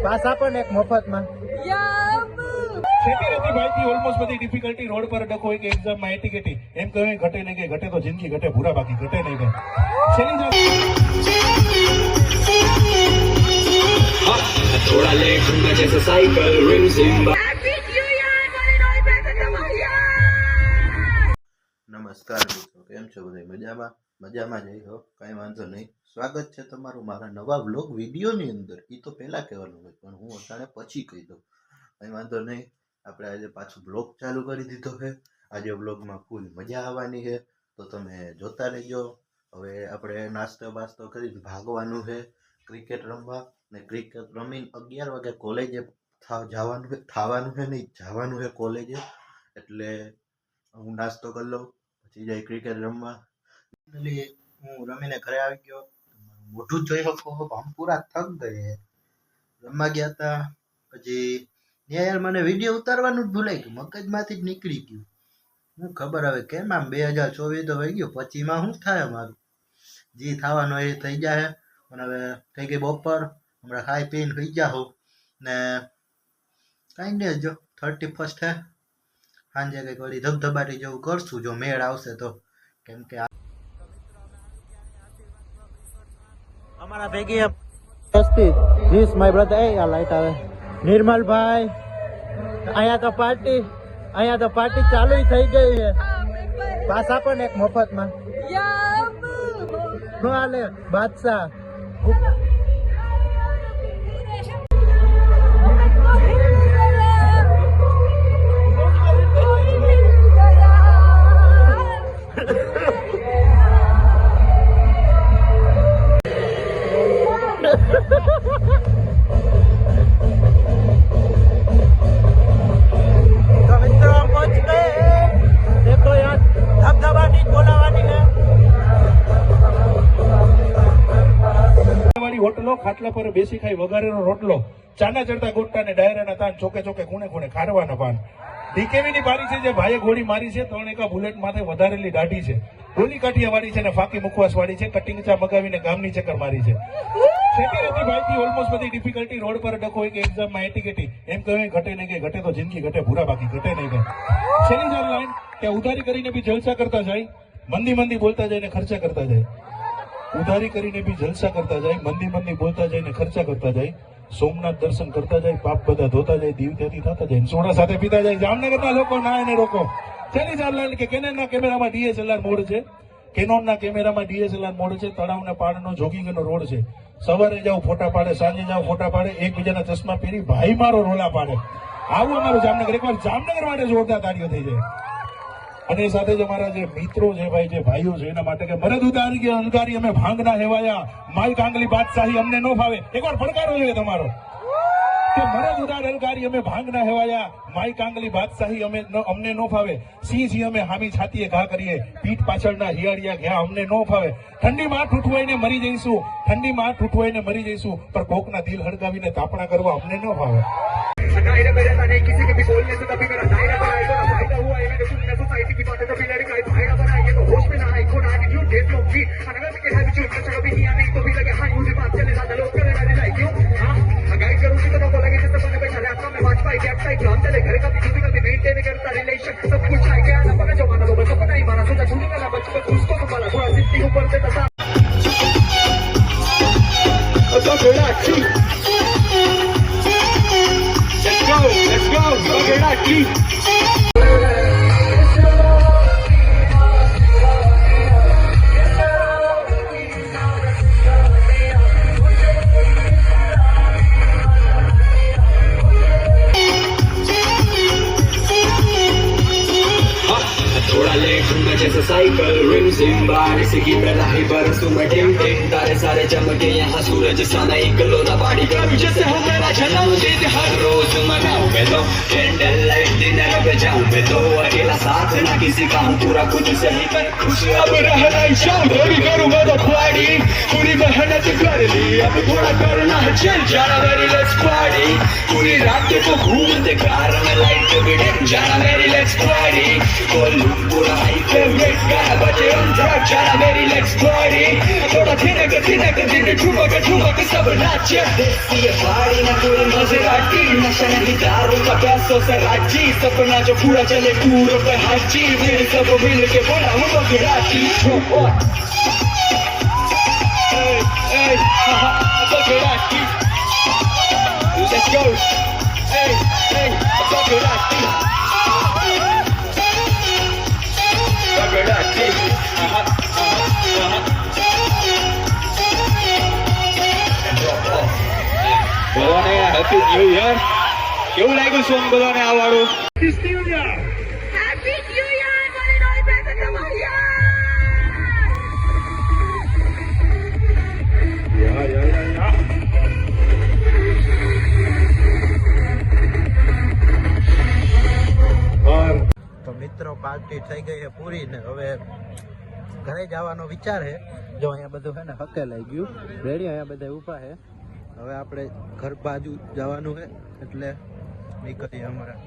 પાછા પણ એક મફતમાં છેટી નથી ભાઈ થી ઓલમોસ્ટ બધી ડિફિકલ્ટી રોડ પર ડકો હોય કે એક્ઝામમાં એટી કેટી એમ કહે ઘટે નહીં કે ઘટે તો જિંદગી ઘટે ભૂરા બાકી ઘટે નહીં કે थोड़ा लेट हूँ जैसे साइकिल रिम सिम्बा। નમસ્કાર મિત્રો, કેમ છો બધા? મજામાં જઈ હો, કાંઈ વાંધો નહીં. સ્વાગત છે તમારું મારા નવા વ્લોગ વિડીયોની અંદર. એ તો પહેલાં કહેવાનું હોય પણ હું અટાણે પછી કહી દઉં, કાંઈ વાંધો નહીં. આપણે આજે પાછું બ્લોગ ચાલુ કરી દીધો છે. આજે બ્લોગમાં ફૂલ મજા આવવાની છે, તો તમે જોતા રહેજો. હવે આપણે નાસ્તો બાસ્તો કરીને ભાગવાનું છે ક્રિકેટ રમવા, ને ક્રિકેટ રમીને 11 વાગે કોલેજે જવાનું છે કોલેજે. એટલે હું નાસ્તો કરી લઉં પછી જાય ક્રિકેટ રમવા. હું રમીને ઘરે આવી ગયો. મોઢું જોઈ શકો, આમ પૂરા થક ગયે. રમવા ગયા હતા પછી યાર મને વિડીયો ઉતારવાનું જ ભૂલાઈ ગયું, મગજમાંથી જ નીકળી ગયું. હું ખબર હવે કેમ આમ 2024 તો વહી ગયો, 25માં શું થાય અમારું? જે થવાનું એ થઈ જાય. પણ હવે થઈ ગઈ બપોર, હમણાં ખાઈ પીને સુઈ જાઓ ને કાંઈ નહીં. જો 31 છે, સાંજે કંઈક વળી ધબધબાટી જેવું કરશું જો મેળ આવશે તો. કેમ કે અમારા ભેગી સસ્તી ધીસ માય બ્રધર. એ આ લાઈટ આવે. નિર્મલભાઈ, અહીંયા તો પાર્ટી ચાલુ થઈ ગઈ છે. પાછા પણ એક મફતમાં. શું હાલે બાદશાહ? હોટલો ખાટલા પર બેસી ખાઈ વઘારેલો રોટલો, ચાના ચડતા ગોટા ને ડાયરાના તાન, ચોકે ચોકે ખૂણે ખૂણે ખારવાના પાન. ડીકેવી ની બારી છે જે ભાઈએ ગોળી મારી છે, 3 એકા બુલેટ માથે વધારેલી દાઢી છે, ગોલી કાઠિયા વાળી છે ને ફાકી મુખવાસ વાળી છે, કટિંગ ચા મગાવીને ગામની ચક્કર મારી છે. છેટી નથી ભાઈ થી ઓલમોસ્ટ બધી ડિફિકલ્ટી રોડ પર ડકો હોય કે એક્ઝામમાં એટી કેટી એમ કહે ઘટે નહીં કે ઘટે તો જિંદગી ઘટે ભૂરા બાકી ઘટે નહીં કે. છેલ્લી ચાર લાઈન કે ઉધારી કરીને બી જલસા કરતા જાય, મંદી બોલતા જાય ને ખર્ચા કરતા જાય. ઉધારી કરીને બી જલસા કરતા જાય, મંદી બોલતા જાય ને ખર્ચા કરતા જાય. સોમનાથ દર્શન કરતા જાય, પાપ બધા ધોતા જાય, દીવ ત્યાંથી થતા જાય, સોડા સાથે પીતા જાય. જામનગરના લોકો ના એને રોકો. છેલ્લી ચાર લાઈન કે કેનોનના કેમેરામાં DSLR મોડ છે, કેનોનના કેમેરામાં DSLR મોડ છે. તળાવના પાડનો જોગિંગનો રોડ છે. સવારે જાવ ફોટા પાડે, સાંજે જાવ ફોટા પાડે, એકબીજાના ચશ્મા પહેરી ભાઈ મારો રોલા પાડે. આવું અમારું જામનગર. એકવાર જામનગર માટે જોરદાર તાળીઓ થઈ જાય. અને સાથે જ અમારા જે મિત્રો છે ભાઈ, જે ભાઈઓ છે, એના માટે કે મરદ ઉદારી અમે ભાંગના હેવાયા, માલ કાંગલી બાદશાહી અમને ન ફાવે. એકવાર પડકારો જોઈએ તમારો કે મરદ ઉદાર અલકારી અમે ભાંગના હેવાયા, માઈ કાંગલી બાદશાહી અમને ન ફાવે. સિંહ અમે હામી છાતીએ ઘા કરીએ, પીઠ પાછળના હિયાળિયા ઘા અમને ન ફાવે. ઠંડીમાં ઠૂઠવાઈને મરી જઈશું, પણ કોકના દિલ હડકાવીને તાપણા કરવા અમને ન ફાવે. किसी के भी बोलने से कभी मेरा दायरा बढ़ाएगा ना फायदा हुआ है मैंने सुनने सोसाइटी की बातें कभी लड़का है फायदा बनाएंगे तो होश में ना आए खोना आगे क्यों डेट लो फीट अनगर के है जो कचरा कभी नहीं आने तो भी लगे हां मुझे बात चले ज्यादा लोग करे ना लाइक क्यों हां गाइड करूंगी तो को लगे जैसे बने बैठा रहा मैं वाजपेयी बैक साइड काम चले घर का भी कभी मेंटेन करता रिलेशन सब कुछ आ गया ना पकड़ जो माना तो बस अपना ही माना सोचा छूटूंगा ना बचपन उसको तो माला थोड़ा सिद्धि ऊपर से तसा Let's go, Bugatti. थोड़ा लेट हूँ जैसे साइकिल रिम सिम्बा, इसी की प्रलाही बरसू मैं टिम टिम, तारे सारे चमके यहाँ सूरज सा नहीं कलोना पार्टी करूँ जैसे हो मेरा जन्मदिन हर रोज मनाऊं मैं तो कैंडल लाइट डिनर पे जाऊं मैं तो अकेला साथ ना किसी का हूँ पूरा खुद से ही कर खुश अब रहना शाम थोड़ी करूँगा तो पार्टी पूरी मेहनत कर ली अब थोड़ा करना है चल जाना वेरी लेट्स पार्टी party पूरी रात को घूमते कार में लाइट बिड़े जाना मेरी लेट्स पार्टी कोल्लू पूरा हाई फेवरेट गाना बजे ऑन ट्रैक जाना मेरी लेट्स पार्टी थोड़ा थिनक दिन ठुमक सब नाचे देसी पार्टी ना पूरी मजेदारी नशा नहीं दारू का पैसों से राजी सपना जो पूरा चले टूर पे हाजी फिर सब मिल के बोला हूँ बगड़ाती बगड़ाती let's go hey बगड़ाती बगड़ाती બધાને હેપી ન્યુ યર કેવું લાગ્યું સોંગ બધાને આ વાળું Happy New Year! Feliz Navidad, María! તો મિત્રો પાર્ટી થઈ ગઈ છે પૂરી ને હવે ઘરે જવાનો વિચાર છે. જો અહીંયા બધું છે ને હકેલાઈ ગયું રેડી, અહીંયા બધા ઊભા છે. હવે આપણે ઘર બાજુ જવાનું છે એટલે નીકળીએ અમારા